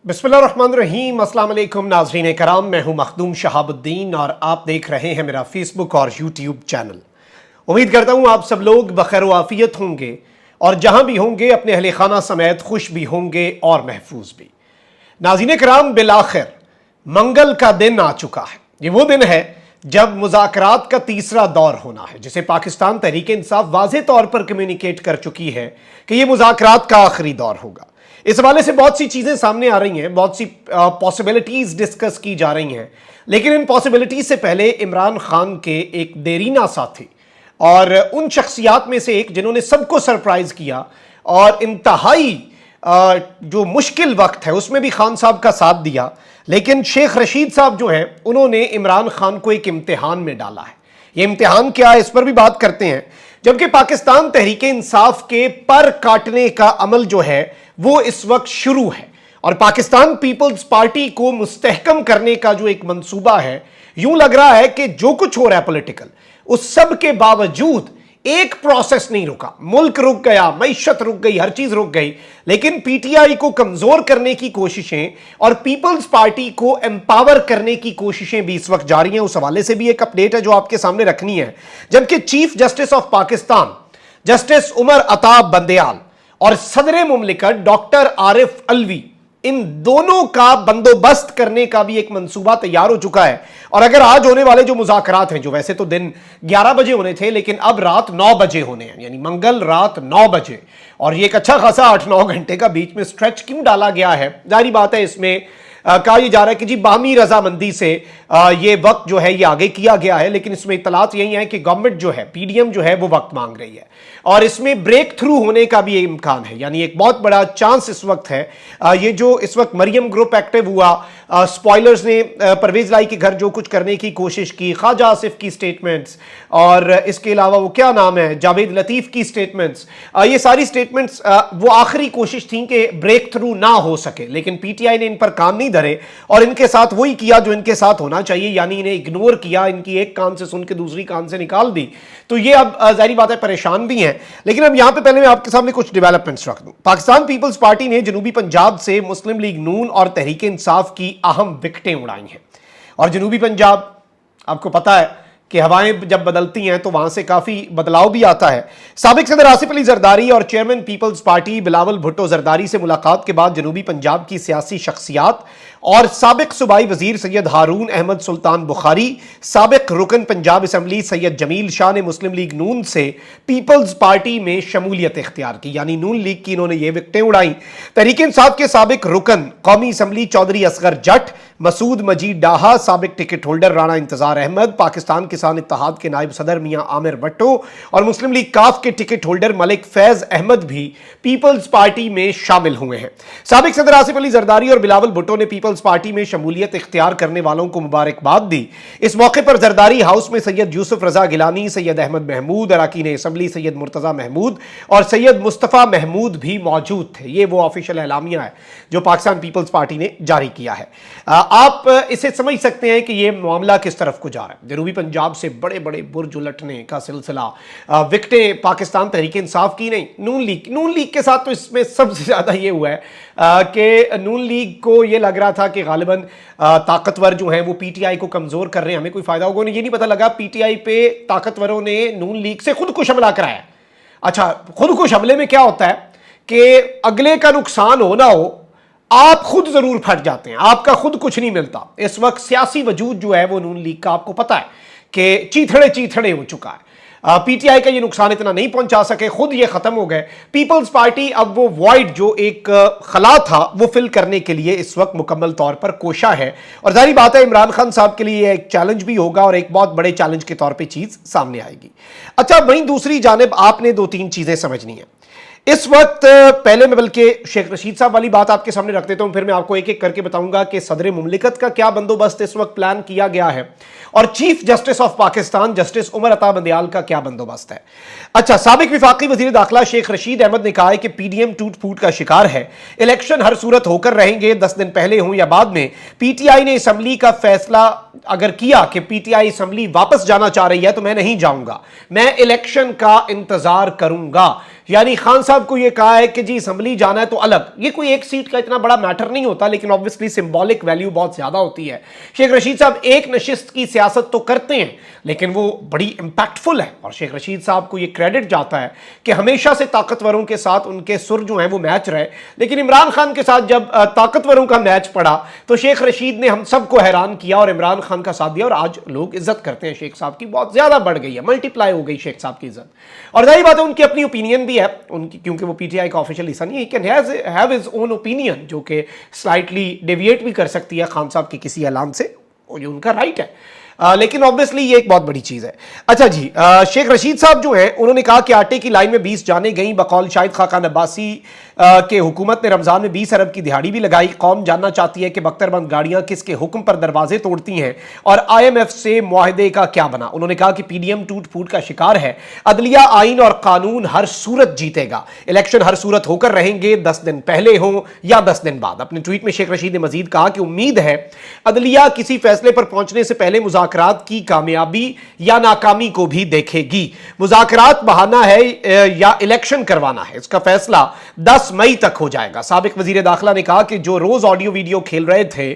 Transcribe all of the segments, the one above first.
बिस्मिल्लाहिर्रहमानिर्रहीम। अस्सलाम वालेकुम नाज़रीन कराम, मैं हूं मखदूम शहाबुद्दीन और आप देख रहे हैं मेरा फेसबुक और यूट्यूब चैनल। उम्मीद करता हूं आप सब लोग बखैर आफियत होंगे और जहां भी होंगे अपने अहले खाना समेत खुश भी होंगे और महफूज भी। नाज़रीन कराम, बिलाखिर मंगल का दिन आ चुका है। ये वो दिन है जब मुज़ाकरात का तीसरा दौर होना है, जिसे पाकिस्तान तहरीक इंसाफ वाज़े तौर पर कम्युनिकेट कर चुकी है कि ये मुज़ाकरात का आखिरी दौर होगा। इस हवाले से बहुत सी चीज़ें सामने आ रही हैं, बहुत सी पॉसिबिलिटीज़ डिस्कस की जा रही हैं, लेकिन इन पॉसिबिलिटीज़ से पहले इमरान खान के एक देरीना साथी और उन शख्सियात में से एक जिन्होंने सबको सरप्राइज़ किया और इंतहाई जो मुश्किल वक्त है उसमें भी खान साहब का साथ दिया, लेकिन शेख रशीद साहब जो हैं उन्होंने इमरान खान को एक इम्तिहान में डाला है। ये इम्तिहान क्या है, इस पर भी बात करते हैं। जबकि पाकिस्तान तहरीक इंसाफ के पर काटने का अमल जो है वो इस वक्त शुरू है और पाकिस्तान पीपल्स पार्टी को मुस्तहकम करने का जो एक मंसूबा है, यूं लग रहा है कि जो कुछ हो रहा है पॉलिटिकल, उस सब के बावजूद एक प्रोसेस नहीं रुका। मुल्क रुक गया, मईशत रुक गई, हर चीज रुक गई, लेकिन पीटीआई को कमजोर करने की कोशिशें और पीपल्स पार्टी को एम्पावर करने की कोशिशें भी इस वक्त जारी हैं। उस हवाले से भी एक अपडेट है जो आपके सामने रखनी है। जबकि chief justice of Pakistan justice Umar Ata Bandial और सदर मुमलिकत डॉक्टर आरिफ अलवी, इन दोनों का बंदोबस्त करने का भी एक मंसूबा तैयार हो चुका है। और अगर आज होने वाले जो मुज़ाकरात हैं, जो वैसे तो दिन 11 बजे होने थे लेकिन अब रात 9 बजे होने हैं, यानी मंगल रात 9 बजे, और ये एक अच्छा खासा 8-9 घंटे का बीच में स्ट्रेच क्यों डाला गया है? जाहिर बात है इसमें कहा यह जा रहा है कि जी बाहमी रजामंदी से ये वक्त जो है ये आगे किया गया है, लेकिन इसमें इतलात यही है कि गवर्नमेंट जो है, पीडीएम जो है वो वक्त मांग रही है और इसमें ब्रेक थ्रू होने का भी इम्कान है। यानी एक बहुत बड़ा चांस इस वक्त है। ये जो इस वक्त मरियम ग्रुप एक्टिव हुआ, स्पॉयलर्स ने परवेज लाई के घर जो कुछ करने की कोशिश की, ख्वाजा आसिफ की स्टेटमेंट्स और इसके अलावा वो क्या नाम है, जावेद लतीफ़ की स्टेटमेंट्स, ये सारी स्टेटमेंट्स वो आखिरी कोशिश थी कि ब्रेक थ्रू ना हो सके, लेकिन पीटीआई ने इन पर कान नहीं धरे और इनके साथ वही किया जो इनके साथ होना चाहिए, यानी इन्हें इग्नोर किया, इनकी एक कान से सुन के दूसरी कान से निकाल दी। तो ये अब जाहिर बात है परेशान भी हैं। लेकिन अब यहां पे पहले मैं आपके सामने कुछ डेवलपमेंट्स रख दूं। पाकिस्तान पीपल्स पार्टी ने जनूबी पंजाब से मुस्लिम लीग नून और तहरीक इंसाफ की अहम विकेटें उड़ाई हैं। और जनूबी पंजाब, आपको पता है कि हवाएं जब बदलती हैं तो वहां से काफी बदलाव भी आता है। साबिक सदर आसिफ अली जरदारी और चेयरमैन पीपल्स पार्टी बिलावल भुट्टो जरदारी से मुलाकात के बाद जनूबी पंजाब की सियासी शख्सियात और साबिक सूबाई वजीर सैयद हारून अहमद सुल्तान बुखारी, साबिक रुकन पंजाब असम्बली सैयद जमील शाह ने मुस्लिम लीग नून से पीपल्स पार्टी में शमूलियत इख्तियार की, यानी नून लीग की इन्होंने ये विकेटें उड़ाई। तहरीक इंसाफ के साबिक रुकन कौमी असम्बली चौधरी असगर जट, मसूद मजीद डाहा, साबिक टिकट होल्डर राणा इंतजार अहमद, पाकिस्तान किसान इत्तेहाद के नायब सदर मियां आमिर भट्टो और मुस्लिम लीग काफ के टिकट होल्डर मलिक फैज अहमद भी पीपल्स पार्टी में शामिल हुए हैं। साबिक सदर आसिफ अली जरदारी और बिलावल भुट्टो ने पीपल्स पार्टी में शमूलियत इख्तियार करने वालों को मुबारकबाद दी। इस मौके पर जरदारी हाउस में सैयद यूसुफ रजा गिलानी, सैयद अहमद महमूद, अरकान असम्बली सैयद मुर्तजा महमूद और सैयद मुस्तफ़ा महमूद भी मौजूद थे। ये वो ऑफिशियल एलामिया है जो पाकिस्तान पीपल्स पार्टी ने जारी किया है। आप इसे समझ सकते हैं कि यह मामला किस तरफ को जा रहा है। जनूबी पंजाब से बड़े बड़े बुर्ज उलटने का सिलसिला, विकेटें पाकिस्तान तहरीक इंसाफ की नहीं, नून लीग के साथ तो इसमें सबसे ज्यादा ये हुआ है कि नून लीग को ये लग रहा था कि गालिबन ताकतवर जो हैं वो पीटीआई को कमजोर कर रहे हैं, हमें कोई फायदा होगा। ये नहीं पता लगा पीटीआई पे ताकतवरों ने नून लीग से खुदकुश हमला कराया। अच्छा, खुदकुश हमले में क्या होता है कि अगले का नुकसान हो ना हो, आप खुद जरूर फट जाते हैं, आपका खुद कुछ नहीं मिलता। इस वक्त सियासी वजूद जो है वो नून लीग का आपको पता है कि चीथड़े हो चुका है। पीटीआई का ये नुकसान इतना नहीं पहुंचा सके, खुद ये खत्म हो गए। पीपल्स पार्टी अब वो वॉइड जो एक खला था वो फिल करने के लिए इस वक्त मुकम्मल तौर पर कोशा है और जाहिर बात है इमरान खान साहब के लिए एक चैलेंज भी होगा और एक बहुत बड़े चैलेंज के तौर पर चीज सामने आएगी। अच्छा, वहीं दूसरी जानिब आपने 2-3 चीजें समझनी है इस वक्त। पहले मैं बल्कि शेख रशीद साहब वाली बात आपके सामने रख देता हूं, फिर मैं आपको एक एक करके बताऊंगा कि सदर मुमलिकत का क्या बंदोबस्त इस वक्त प्लान किया गया है और chief justice of Pakistan justice Umar Ata Bandial का क्या बंदोबस्त है। अच्छा, साबिक विफाकी वजीर दाखिला शेख रशीद अहमद ने कहा है कि पीडीएम टूट फूट का शिकार है, इलेक्शन हर सूरत होकर रहेंगे, 10 दिन पहले हों या बाद में। पीटीआई ने असम्बली का फैसला अगर किया कि पीटीआई असम्बली वापस जाना चाह रही है तो मैं नहीं जाऊंगा, मैं इलेक्शन का इंतजार करूंगा। यानी खान साहब को यह कहा है कि जी असम्बली जाना है तो अलग, ये कोई एक सीट का इतना बड़ा मैटर नहीं होता, लेकिन ऑब्वियसली सिंबॉलिक वैल्यू बहुत ज्यादा होती है। शेख रशीद साहब एक नशिस्त की सियासत तो करते हैं लेकिन वो बड़ी इंपैक्टफुल है, और शेख रशीद साहब को ये क्रेडिट जाता है कि हमेशा से ताकतवरों के साथ उनके सुर जो हैं वो मैच रहे। लेकिन इमरान खान के साथ जब ताकतवरों का मैच पड़ा तो शेख रशीद ने हम सबको हैरान किया और इमरान खान का साथ दिया, और आज लोग इज्जत करते हैं शेख साहब की, बहुत ज्यादा बढ़ गई है, मल्टीप्लाई हो गई शेख साहब की इज्जत। और जाहिर बात है उनकी अपनी ओपिनियन भी है उनकी, क्योंकि वो पीटीआई का ऑफिशियल हिस्सा नहीं है, he can have his own opinion जो कि स्लाइटली डेविएट भी कर सकती है खान साहब के किसी ऐलान से, ये उनका राइट है। लेकिन ऑब्वियसली ये एक बहुत बड़ी चीज है। अच्छा जी, शेख रशीद साहब जो हैं उन्होंने कहा कि आटे की लाइन में 20 जाने गई, बकौल शाहिद खाकान अब्बासी के हुकूमत ने रमजान में 20 अरब की दिहाड़ी भी लगाई। कौम जानना चाहती है कि बख्तरबंद गाड़ियां किसके हुक्म पर दरवाजे तोड़ती हैं और IMF से मुआहदे का क्या बना। उन्होंने कहा कि PDM टूट फूट का शिकार है, अदलिया आइन और कानून हर सूरत जीतेगा, इलेक्शन हर सूरत होकर रहेंगे, 10 दिन पहले हो या 10 दिन बाद। अपने ट्वीट में शेख रशीद ने मजीद कहा कि उम्मीद है अदलिया किसी फैसले पर पहुंचने से पहले मुज़ाकरात की कामयाबी या नाकामी को भी देखेगी। मुज़ाकरात बहाना है या इलेक्शन करवाना है, इसका फैसला 10 मई तक हो जाएगा। साबिक वजीर दाखिला ने कहा कि जो रोज ऑडियो वीडियो खेल रहे थे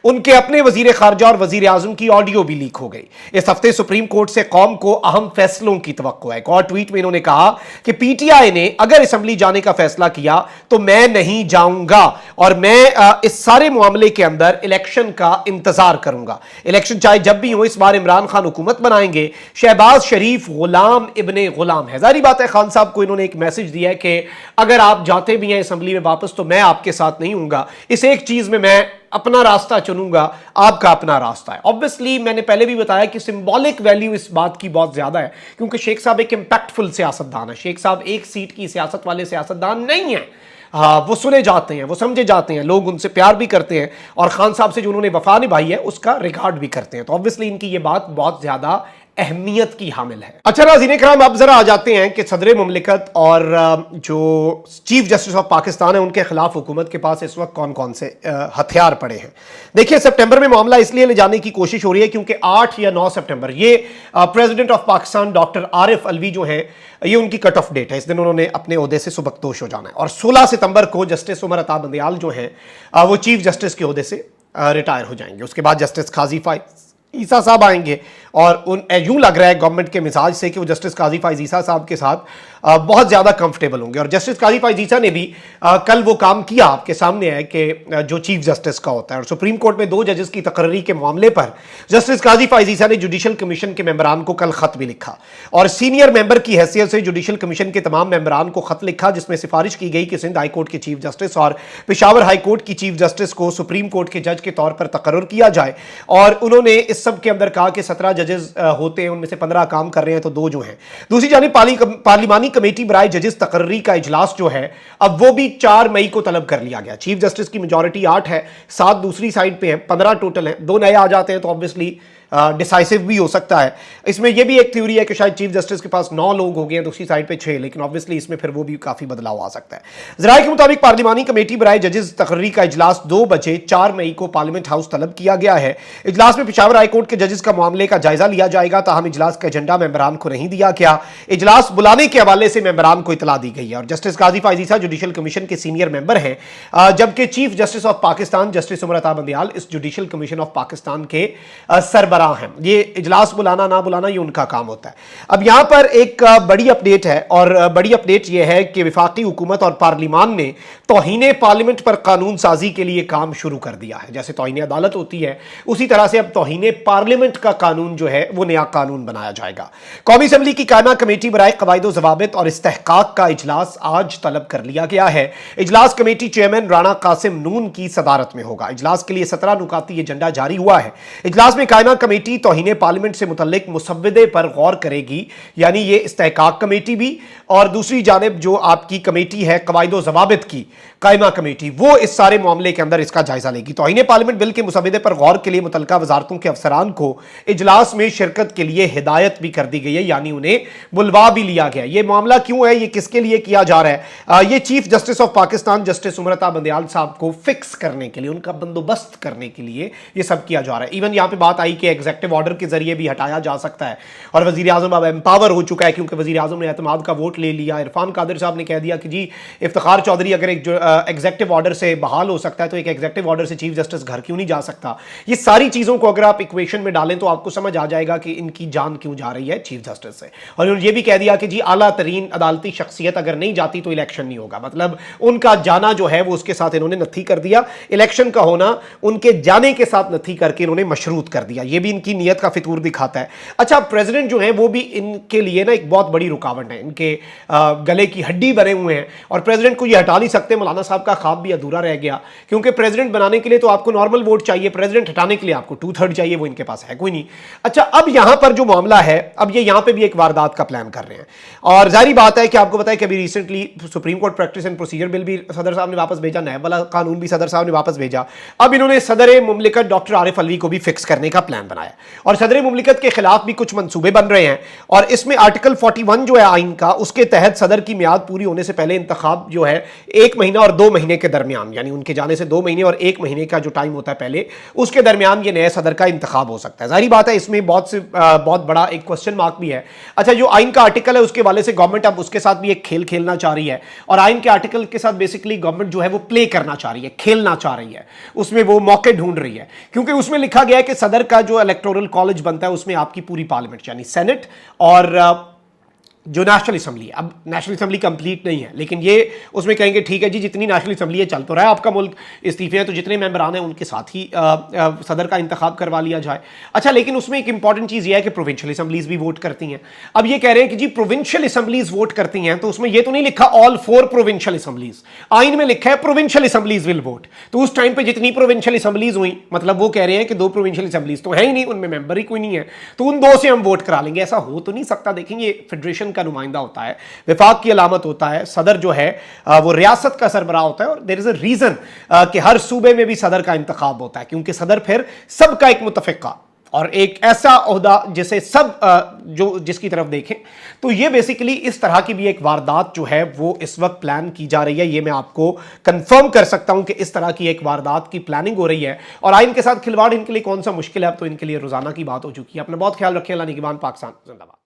उनके अपने वजीर खारजा और वजीर आजम की ऑडियो भी लीक हो गई। इस हफ्ते सुप्रीम कोर्ट से कौम को अहम फैसलों की तवक्को है। एक और ट्वीट में इन्होंने कहा कि पीटीआई ने अगर असेंबली जाने का फैसला किया तो मैं नहीं जाऊंगा और मैं इस सारे मामले के अंदर इलेक्शन का इंतजार करूंगा। इलेक्शन चाहे जब भी हो, इस बार इमरान खान हुकूमत बनाएंगे। शहबाज शरीफ गुलाम इब्ने गुलाम है। जारी बात है खान साहब को इन्होंने एक मैसेज दिया है कि अगर आप जाते भी हैं असेंबली में वापस तो मैं आपके साथ नहीं हूंगा, इस एक चीज में मैं अपना रास्ता चुनूंगा, आपका अपना रास्ता है। ऑब्वियसली मैंने पहले भी बताया कि सिंबॉलिक वैल्यू इस बात की बहुत ज्यादा है, क्योंकि शेख साहब एक इंपैक्टफुल सियासतदान है। शेख साहब एक सीट की सियासत वाले सियासतदान नहीं है। हाँ, वो सुने जाते हैं, वो समझे जाते हैं, लोग उनसे प्यार भी करते हैं और खान साहब से जो उन्होंने वफा निभाई है उसका रिकॉर्ड भी करते हैं। तो ऑब्वियसली इनकी ये बात बहुत ज्यादा अहमियत की हामिल है। अच्छा नाज़रीन इकराम, अब जरा आ जाते हैं कि सदर मुमलिकत और जो चीफ जस्टिस ऑफ पाकिस्तान है उनके खिलाफ हुकूमत के पास इस वक्त कौन कौन से हथियार पड़े हैं। देखिए, सितंबर में मामला इसलिए ले जाने की कोशिश हो रही है क्योंकि 8 या 9 सितंबर ये president of Pakistan doctor Arif Alvi जो हैं, ये उनकी कट ऑफ डेट है। इस दिन उन्होंने अपने ओहदे से सुबकदोश हो जाना है और 16 सितंबर को जस्टिस उमर अता बंदियाल जो हैं वो चीफ जस्टिस के ओहदे से रिटायर हो जाएंगे। उसके बाद जस्टिस काजी फाइज ईसा साहब आएंगे और यूं लग रहा है गवर्नमेंट के मिजाज से कि वो जस्टिस काजी फाइज ईसा साहब के साथ बहुत ज़्यादा कंफर्टेबल होंगे। और जस्टिस काजी फाइज ईसा ने भी कल वो काम किया, आपके सामने है कि जो चीफ जस्टिस का होता है। और सुप्रीम कोर्ट में 2 जजेस की तकर्री के मामले पर जस्टिस काजी फाइज ईसा ने जुडिशल कमीशन के मेंबरान को कल खत भी लिखा और सीनियर मेंबर की हैसियत से जुडिशल कमीशन के तमाम मेंबरान को खत लिखा, जिसमें सिफारिश की गई कि सिंध हाई कोर्ट के चीफ जस्टिस और पेशावर हाई कोर्ट की चीफ जस्टिस को सुप्रीम कोर्ट के जज के तौर पर तकर्रुर किया जाए। और उन्होंने इस सब के अंदर कहा कि 17 जजेस होते हैं, उनमें से 15 काम कर रहे हैं तो 2 जो हैं। दूसरी जानिब पार्लिमानी कमेटी बराए जजेस तकर्री का इजलास जो है अब वो भी 4 मई को तलब कर लिया गया। चीफ जस्टिस की मेजॉरिटी 8 है, 7 दूसरी साइड पे है, 15 टोटल है। 2 नए आ जाते हैं तो ऑब्वियसली डिसाइसिव भी हो सकता है। इसमें यह भी एक थ्योरी है कि शायद चीफ जस्टिस के पास 9 लोग हो गए हैं, दूसरी साइड पे 6, लेकिन ऑब्वियसली इसमें फिर वो भी काफी बदलाव आ सकता है। जराये के मुताबिक पार्लिमानी कमेटी बराए जजेस तकर्री का इजलास 2 बजे 4 मई को पार्लियामेंट हाउस तलब किया गया है। इजलास में पेशावर हाई कोर्ट के जजेस का मामले का जायजा लिया जाएगा, ताहम इजलास का एजेंडा मेंबरान को नहीं दिया गया। इजलास बुलाने के हवाले से मेंबरान को इतला दी गई है। और justice Qazi Faez Isa judicial commission के सीनियर मेंबर हैं, जबकि chief justice of Pakistan justice Umar Ata Bandial इस जुडिशल कमीशन ऑफ पाकिस्तान के सरबराह हैं। ये इजलास बुलाना ना बुलाना ये उनका काम होता है। अब यहां पर एक बड़ी अपडेट है और बड़ी अपडेट यह है कि वफाकी हुकूमत और पार्लिमान ने तौहीने पार्लियामेंट पर कानून साजी के लिए काम शुरू कर दिया है। जैसे तौहीने अदालत होती है उसी तरह से अब तौहीने पार्लियामेंट का कानून जो है वो नया कानून बनाया जाएगा। कौमी असेंबली की कायमा कमेटी बराए कवायद व ज़वाबित और इस्तेहकाक का इजलास आज तलब कर लिया गया है। इजलास कमेटी चेयरमैन राणा कासिम नून की सदारत में होगा। इजलास के लिए 17 नुकाती एजेंडा जारी हुआ है। इजलास में कायमा कमेटी तौहीन पार्लियामेंट से मुतल्लिक मुसव्वदे पर गौर करेगी, यानी ये इस्तेहकाक कमेटी भी और दूसरी जानिब जो आपकी कमेटी है कवायदो ज़वाबित की कायमा कमेटी, वो इस सारे मामले के अंदर इसका जायजा लेगी। तौहीन पार्लियामेंट बिल के मुसव्वदे पर गौर के लिए मुतल्लिका वजारतों के अफसरान को इजलास में शिरकत के लिए हिदायत भी कर दी गई है, यानी उन्हें बुलवा भी लिया गया। ये मामला क्यों है, ये किसके लिए किया जा रहा है? ये chief justice of Pakistan justice उमरता Bandial साहब को फिक्स करने के लिए, उनका बंदोबस्त करने के लिए ये सब किया जा रहा है। इवन यहाँ पे बात आई कि एग्जेक्टिव ऑर्डर के जरिए भी हटाया जा सकता है, और वजीर आजम अब एम्पावर हो चुका है क्योंकि वजीर आजम ने एतमाद का वोट ले लिया। इरफान कादिर साहब ने कह दिया कि जी इफ्तिखार चौधरी अगर एक एग्जेक्टिव ऑर्डर से बहाल हो सकता है तो एक एग्जेक्टिव ऑर्डर से चीफ जस्टिस घर क्यों नहीं जा सकता। ये सारी चीजों को अगर आप इक्वेशन में डालें तो आपको समझ आ जाएगा कि इनकी जान क्यों जा रही है चीफ जस्टिस से। और उन्होंने ये भी कह दिया कि जी आला तरीन अदालती शख्सियत अगर नहीं जाती तो इलेक्शन नहीं होगा, मतलब उनका जाना जो है वो उसके साथ इन्होंने नथी कर दिया, इलेक्शन का होना उनके जाने के साथ नथी करके इन्होंने मशरूत कर दिया। ये भी इनकी नीयत का फितूर दिखाता है। अच्छा, प्रेसिडेंट जो है वो भी इनके लिए ना एक बहुत बड़ी रुकावट है, इनके गले की हड्डी बने हुए हैं और प्रेसिडेंट को ये हटा नहीं सकते। मौलाना साहब का ख्वाब भी अधूरा रह गया क्योंकि प्रेसिडेंट बनाने के लिए तो आपको नॉर्मल वोट चाहिए, प्रेसिडेंट हटाने के लिए आपको 2/3 चाहिए, वो इनके पास है कोई नहीं। अच्छा, अब यहां पर जो मामला है, अब ये यहां पे भी एक वारदात का प्लान कर रहे हैं और जाहिर बात है कि आपको पता है कि अभी recently supreme court practice and procedure bill भी सदर साहब ने वापस भेजा, नायब वाला कानून भी सदर साहब ने वापस भेजा। अब इन्होंने सदर मुमलिकत डॉक्टर आरिफ अलवी को भी फिक्स करने का प्लान बनाया और सदर मुमलिकत के खिलाफ भी कुछ मंसूबे बन रहे हैं और इसमें आर्टिकल 41 जो है आइन का, उसके तहत सदर की मियाद पूरी होने से पहले इंतखाब जो है 1 महीना और 2 महीने के दरमियान, यानी उनके जाने से 2 महीने और 1 महीने का जो टाइम होता है पहले, उसके दरमियान ये नए सदर का इंतखाब हो सकता है। जाहिर बात है इसमें बहुत बड़ा एक क्वेश्चन मार्क भी है। अच्छा, जो आइन का आर्टिकल है उसके वाले से गवर्नमेंट अब उसके साथ भी एक खेल खेलना चाह रही है और आइन के आर्टिकल के साथ बेसिकली गवर्नमेंट जो है वो प्ले करना चाह रही है, खेलना चाह रही है, उसमें वो मौके ढूंढ रही है क्योंकि उसमें लिखा गया है कि सदर का जो इलेक्टोरल कॉलेज बनता है उसमें आपकी पूरी पार्लियामेंट यानी सेनेट और जो नेशनल असम्बली है, अब नेशनल असम्बली कंप्लीट नहीं है लेकिन ये उसमें कहेंगे ठीक है जी जितनी नेशनल असम्बली है चल तो रहा है आपका मुल्क, इस्तीफे हैं तो जितने मेंबरान हैं उनके साथ ही सदर का इंतखाब करवा लिया जाए। अच्छा, लेकिन उसमें एक इंपॉर्टेंट चीज़ ये है कि प्रोविंशियल असम्बलीज भी वोट करती हैं। अब ये कह रहे हैं कि जी प्रोविंशियल असम्बलीज वोट करती हैं तो उसमें ये तो नहीं लिखा ऑल 4 प्रोविंशियल असम्बलीज, आइन में लिखा है प्रोविंशियल असम्बलीज विल वोट। तो उस टाइम पर जितनी प्रोविंशियल असम्बलीज हुई, मतलब वो कह रहे हैं कि 2 प्रोविंशियल असम्बलीज तो है ही नहीं, उनमें मेंबर ही कोई नहीं है, तो उन 2 से हम वोट करा लेंगे। ऐसा हो तो नहीं सकता। देखेंगे ये फेडरेशन का नुमाइंदा होता है, विफाक की अलामत होता है, सदर जो है वो रियासत का सरबराह होता है और देयर इज अ रीजन कि हर सूबे में भी सदर का इंतखाब होता है क्योंकि सदर फिर सबका एक मुतफिका और एक ऐसा ओहदा जिसे सब जो जिसकी तरफ देखें। तो ये बेसिकली इस तरह की भी एक वारदात जो है वो इस वक्त प्लान की जा रही है। ये मैं आपको कंफर्म कर सकता हूं कि इस तरह की एक वारदात की प्लानिंग हो रही है और आइन के साथ खिलवाड़ इनके लिए कौन सा मुश्किल है, अब तो इनके लिए रोजाना की बात हो चुकी है। अपना बहुत ख्याल रखें। अल्लाह निगहबान। पाकिस्तान जिंदाबाद।